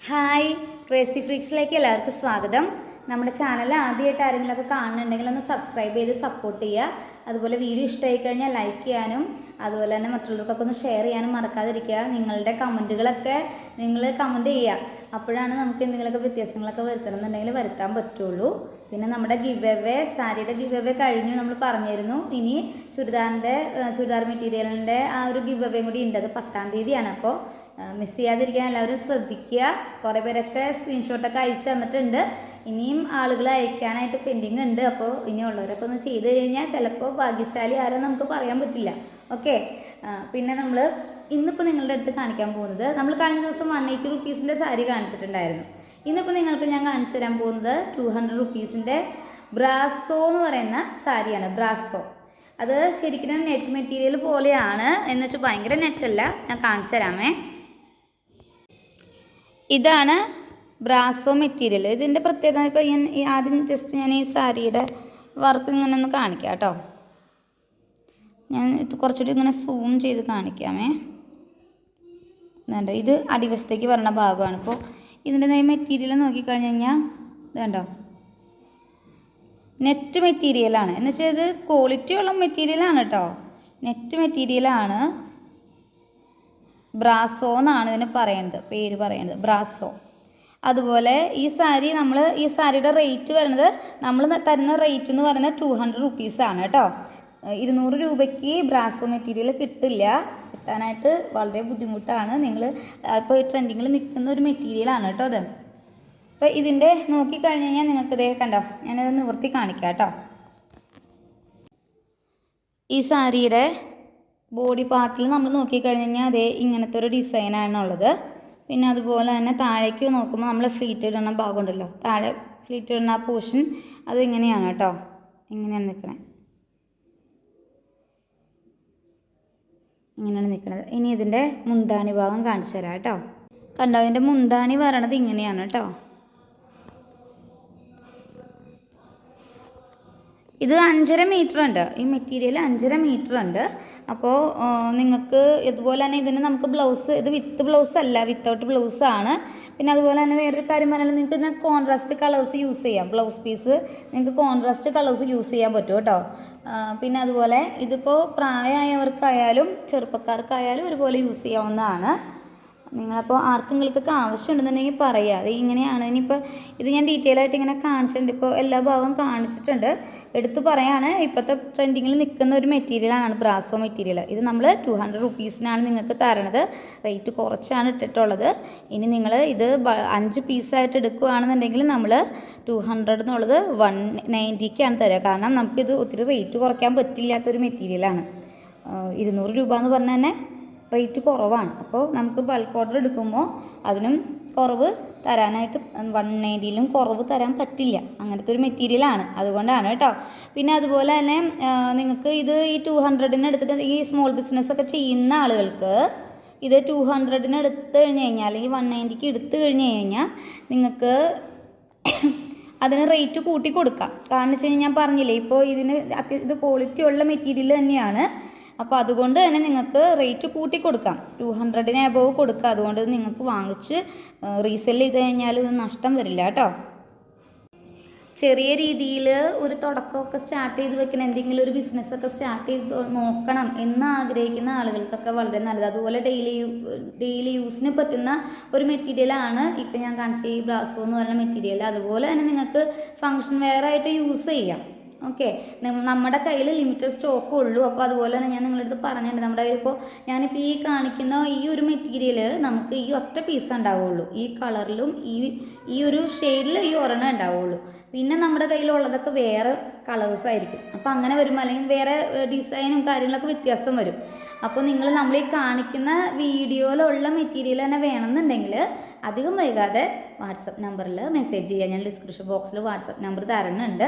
Hi, crazy ഫ്രീക്സിലേക്ക് എല്ലാവർക്കും സ്വാഗതം. നമ്മുടെ ചാനൽ ആദ്യമായിട്ട് ആരെങ്കിലുമൊക്കെ കാണുന്നുണ്ടെങ്കിൽ ഒന്ന് സബ്സ്ക്രൈബ് ചെയ്ത് സപ്പോർട്ട് ചെയ്യുക. അതുപോലെ വീഡിയോ ഇഷ്ടമായി കഴിഞ്ഞാൽ ലൈക്ക് ചെയ്യാനും അതുപോലെ തന്നെ മറ്റുള്ളവർക്കൊക്കെ ഒന്ന് ഷെയർ ചെയ്യാനും മറക്കാതിരിക്കുക. നിങ്ങളുടെ കമൻറ്റുകളൊക്കെ നിങ്ങൾ കമൻറ്റ് ചെയ്യുക. അപ്പോഴാണ് നമുക്ക് എന്തെങ്കിലുമൊക്കെ വ്യത്യാസങ്ങളൊക്കെ വരുത്തണമെന്നുണ്ടെങ്കിൽ വരുത്താൻ പറ്റുള്ളൂ. പിന്നെ നമ്മുടെ സാരിയുടെ ഗിവ് കഴിഞ്ഞു, നമ്മൾ പറഞ്ഞിരുന്നു. ഇനി ചുരിദാർ മെറ്റീരിയലിൻ്റെ ആ ഒരു ഗിവ് കൂടി ഉണ്ട്. അത് 10-ാം തീയതിയാണ്. അപ്പോൾ മിസ് ചെയ്യാതിരിക്കാൻ എല്ലാവരും ശ്രദ്ധിക്കുക. കുറേ പേരൊക്കെ സ്ക്രീൻഷോട്ടൊക്കെ അയച്ചു തന്നിട്ടുണ്ട്. ഇനിയും ആളുകൾ അയക്കാനായിട്ട് പെൻഡിങ് ഉണ്ട്. അപ്പോൾ ഇനിയുള്ളവരൊക്കെ ഒന്ന് ചെയ്ത് കഴിഞ്ഞാൽ ചിലപ്പോൾ ഭാഗ്യശാലി ആരോ നമുക്ക് പറയാൻ പറ്റില്ല. ഓക്കെ. പിന്നെ നമ്മൾ ഇന്നിപ്പോൾ നിങ്ങളുടെ അടുത്ത് കാണിക്കാൻ പോകുന്നത്, നമ്മൾ കഴിഞ്ഞ ദിവസം 180 റുപ്പീസിൻ്റെ സാരി കാണിച്ചിട്ടുണ്ടായിരുന്നു. ഇന്നിപ്പോൾ നിങ്ങൾക്ക് ഞാൻ കാണിച്ചു തരാൻ പോകുന്നത് 200 റുപ്പീസിൻ്റെ ബ്രാസോ എന്ന് പറയുന്ന സാരിയാണ്. ബ്രാസോ അത് ശരിക്കും നെറ്റ് മെറ്റീരിയൽ പോലെയാണ്, എന്ന് വെച്ചാൽ ഭയങ്കര നെറ്റല്ല. ഞാൻ കാണിച്ചു തരാമേ. ഇതാണ് ബ്രാസോ മെറ്റീരിയൽ. ഇതിൻ്റെ പ്രത്യേകത ഇപ്പോൾ ആദ്യം ഞാൻ ഈ സാരിയുടെ വർക്ക് ഇങ്ങനെ ഒന്ന് കാണിക്കാം കേട്ടോ. ഞാൻ കുറച്ചുകൂടി ഇങ്ങനെ സൂം ചെയ്ത് കാണിക്കാമേ. ഇതുണ്ട്, ഇത് അടിവശത്തേക്ക് വരുന്ന ഭാഗമാണ്. ഇപ്പോൾ ഇതിൻ്റെ മെറ്റീരിയൽ നോക്കിക്കഴിഞ്ഞ് കഴിഞ്ഞാൽ ഇതുണ്ടോ, നെറ്റ് മെറ്റീരിയലാണ്. എന്ന് വെച്ചാൽ ഇത് ക്വാളിറ്റി ഉള്ള മെറ്റീരിയലാണ് കേട്ടോ. നെറ്റ് മെറ്റീരിയലാണ്. ബ്രാസോ എന്നാണ് ഇതിന് പേര് പറയുന്നത്, ബ്രാസോ. അതുപോലെ ഈ സാരിയുടെ റേറ്റ് വരുന്നത്, നമ്മൾ തരുന്ന റേറ്റ് എന്ന് പറയുന്നത് 200 റുപ്പീസാണ് കേട്ടോ. 200 രൂപയ്ക്ക് ബ്രാസോ മെറ്റീരിയൽ കിട്ടാനായിട്ട് വളരെ ബുദ്ധിമുട്ടാണ്. നിങ്ങൾ ഇപ്പോൾ ട്രെൻഡിങ്ങിൽ നിൽക്കുന്ന ഒരു മെറ്റീരിയലാണ് കേട്ടോ അത്. അപ്പോൾ ഇതിൻ്റെ നോക്കിക്കഴിഞ്ഞ് കഴിഞ്ഞാൽ നിങ്ങൾക്ക് ഇതേ കണ്ടോ, ഞാനത് നിവർത്തി കാണിക്കാം കേട്ടോ. ഈ സാരിയുടെ ബോഡി പാർട്ടിൽ നമ്മൾ നോക്കിക്കഴിഞ്ഞ് കഴിഞ്ഞാൽ അതേ ഇങ്ങനത്തെ ഒരു ഡിസൈനാണുള്ളത്. പിന്നെ അതുപോലെ തന്നെ താഴേക്ക് നോക്കുമ്പോൾ നമ്മൾ ഫ്ലീറ്റ് ഇടുന്ന ഭാഗമുണ്ടല്ലോ, താഴെ ഫ്ലീറ്റ് ഇടുന്ന ആ പോർഷൻ അത് ഇങ്ങനെയാണ് കേട്ടോ. ഇങ്ങനെയാണ് നിൽക്കണത്. ഇനി ഇതിൻ്റെ മുന്താണി ഭാഗം കാണിച്ചു തരാം കേട്ടോ. കണ്ടോ, അതിൻ്റെ മുന്താണി വരണത് ഇങ്ങനെയാണ് കേട്ടോ. ഇത് 5.5 മീറ്റർ ഉണ്ട്. ഈ മെറ്റീരിയൽ 5.5 മീറ്റർ ഉണ്ട്. അപ്പോൾ നിങ്ങൾക്ക് ഇതുപോലെ തന്നെ ഇതിന് നമുക്ക് ബ്ലൗസ്, ഇത് വിത്ത് ബ്ലൗസ് അല്ല, വിത്തൗട്ട് ബ്ലൗസാണ്. പിന്നെ അതുപോലെ തന്നെ വേറൊരു കാര്യം പറഞ്ഞാൽ നിങ്ങൾക്ക് ഇതിന് കോൺട്രാസ്റ്റ് കളേഴ്സ് യൂസ് ചെയ്യാം. ബ്ലൗസ് പീസ് നിങ്ങൾക്ക് കോൺട്രാസ്റ്റ് കളേഴ്സ് യൂസ് ചെയ്യാൻ പറ്റും കേട്ടോ. പിന്നെ അതുപോലെ ഇതിപ്പോൾ പ്രായമായവർക്കായാലും ചെറുപ്പക്കാർക്കായാലും ഒരുപോലെ യൂസ് ചെയ്യാവുന്നതാണ്. നിങ്ങളപ്പോൾ ആർക്കെങ്കിലൊക്കെ ആവശ്യമുണ്ടെന്നുണ്ടെങ്കിൽ പറയുക. അത് ഇങ്ങനെയാണ്. ഇനിയിപ്പോൾ ഇത് ഞാൻ ഡീറ്റെയിൽ ആയിട്ട് ഇങ്ങനെ കാണിച്ചിട്ടുണ്ട്. ഇപ്പോൾ എല്ലാ ഭാഗവും കാണിച്ചിട്ടുണ്ട്. എടുത്ത് പറയാണ്, ഇപ്പോഴത്തെ ട്രെൻഡിങ്ങിൽ നിൽക്കുന്ന ഒരു മെറ്റീരിയലാണ് ബ്രാസോ മെറ്റീരിയൽ. ഇത് നമ്മൾ 200 റുപ്പീസിനാണ് നിങ്ങൾക്ക് തരണത്. റേറ്റ് കുറച്ചാണ് ഇട്ടിട്ടുള്ളത്. ഇനി നിങ്ങൾ ഇത് 5 പീസായിട്ട് എടുക്കുകയാണെന്നുണ്ടെങ്കിൽ നമ്മൾ 200 എന്നുള്ളത് 190ക്കാണ് തരിക. കാരണം നമുക്കിത് ഒത്തിരി റേറ്റ് കുറയ്ക്കാൻ പറ്റില്ലാത്തൊരു മെറ്റീരിയലാണ്. 200 രൂപ എന്ന് പറഞ്ഞാൽ തന്നെ റേറ്റ് കുറവാണ്. അപ്പോൾ നമുക്ക് ബൾക്ക് ഓർഡർ എടുക്കുമ്പോൾ അതിനും കുറവ് തരാനായിട്ട് 190ലും കുറവ് തരാൻ പറ്റില്ല. അങ്ങനത്തെ ഒരു മെറ്റീരിയലാണ്, അതുകൊണ്ടാണ് കേട്ടോ. പിന്നെ അതുപോലെ തന്നെ നിങ്ങൾക്ക് ഇത് ഈ 200-ന് എടുത്തിട്ട് ഈ സ്മോൾ ബിസിനസ്സൊക്കെ ചെയ്യുന്ന ആളുകൾക്ക് ഇത് 200-ന് എടുത്തു കഴിഞ്ഞ് കഴിഞ്ഞാൽ, അല്ലെങ്കിൽ 190ക്ക് എടുത്തു കഴിഞ്ഞ് കഴിഞ്ഞാൽ നിങ്ങൾക്ക് അതിന് റേറ്റ് കൂട്ടി കൊടുക്കാം. കാരണം വെച്ച് കഴിഞ്ഞാൽ ഞാൻ പറഞ്ഞില്ലേ, ഇപ്പോൾ ഇത് ക്വാളിറ്റി ഉള്ള മെറ്റീരിയൽ തന്നെയാണ്. അപ്പോൾ അതുകൊണ്ട് തന്നെ നിങ്ങൾക്ക് റേറ്റ് കൂട്ടി കൊടുക്കാം, 200-ന് എബോവ് കൊടുക്കുക. അതുകൊണ്ട് നിങ്ങൾക്ക് വാങ്ങിച്ച് റീസെല് ചെയ്ത് കഴിഞ്ഞാൽ നഷ്ടം വരില്ല കേട്ടോ. ചെറിയ രീതിയിൽ ഒരു തുടക്കമൊക്കെ സ്റ്റാർട്ട് ചെയ്ത് വെക്കണം, എന്തെങ്കിലും ഒരു ബിസിനസ്സൊക്കെ സ്റ്റാർട്ട് ചെയ്ത് നോക്കണം എന്ന് ആഗ്രഹിക്കുന്ന ആളുകൾക്കൊക്കെ വളരെ നല്ലത്. അതുപോലെ ഡെയിലി യൂസിന് പറ്റുന്ന ഒരു മെറ്റീരിയലാണ് ഇപ്പം ഞാൻ കാണിച്ച ഈ ബ്രാസോ എന്ന് പറയുന്ന മെറ്റീരിയൽ. അതുപോലെ തന്നെ നിങ്ങൾക്ക് ഫങ്ഷൻ വെയർ ആയിട്ട് യൂസ് ചെയ്യാം. ഓക്കെ. നമ്മുടെ കയ്യിൽ ലിമിറ്റഡ് സ്റ്റോക്ക് ഉള്ളൂ. അപ്പോൾ അതുപോലെ തന്നെ ഞാൻ നിങ്ങളുടെ അടുത്ത് പറഞ്ഞിട്ടുണ്ട്, നമ്മുടെ കയ്യിൽ ഇപ്പോൾ ഞാനിപ്പോൾ ഈ കാണിക്കുന്ന ഈ ഒരു മെറ്റീരിയൽ നമുക്ക് ഈ ഒറ്റ പീസ് ഉണ്ടാവുള്ളൂ. ഈ കളറിലും ഈ ഒരു ഷെയ്ഡിൽ ഈ ഒരെണ്ണം ഉണ്ടാവുള്ളൂ. പിന്നെ നമ്മുടെ കയ്യിലുള്ളതൊക്കെ വേറെ കളേഴ്സായിരിക്കും. അപ്പോൾ അങ്ങനെ വരുമ്പോൾ അല്ലെങ്കിൽ വേറെ ഡിസൈനും കാര്യങ്ങളൊക്കെ വ്യത്യാസം വരും. അപ്പോൾ നമ്മൾ ഈ കാണിക്കുന്ന വീഡിയോയിലുള്ള മെറ്റീരിയൽ തന്നെ വേണമെന്നുണ്ടെങ്കിൽ അധികം വൈകാതെ വാട്സപ്പ് നമ്പറിൽ മെസ്സേജ് ചെയ്യുക. ഞാൻ ഡിസ്ക്രിപ്ഷൻ ബോക്സിൽ വാട്സപ്പ് നമ്പർ തരുന്നുണ്ട്.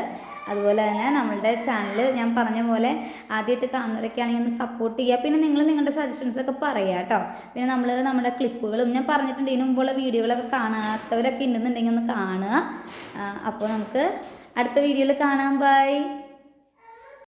അതുപോലെ തന്നെ നമ്മളുടെ ചാനൽ ഞാൻ പറഞ്ഞ പോലെ ആദ്യമായിട്ട് കാണുന്നവരൊക്കെയാണെങ്കിൽ ഒന്ന് സപ്പോർട്ട് ചെയ്യുക. പിന്നെ നിങ്ങളുടെ സജഷൻസൊക്കെ പറയുക കേട്ടോ. പിന്നെ നമ്മുടെ ക്ലിപ്പുകളും ഞാൻ പറഞ്ഞിട്ടുണ്ട്, ഇതിനു മുമ്പുള്ള വീഡിയോകളൊക്കെ കാണാത്തവരൊക്കെ ഉണ്ടെന്നുണ്ടെങ്കിൽ ഒന്ന് കാണുക. അപ്പോൾ നമുക്ക് അടുത്ത വീഡിയോയിൽ കാണാം. ബൈ.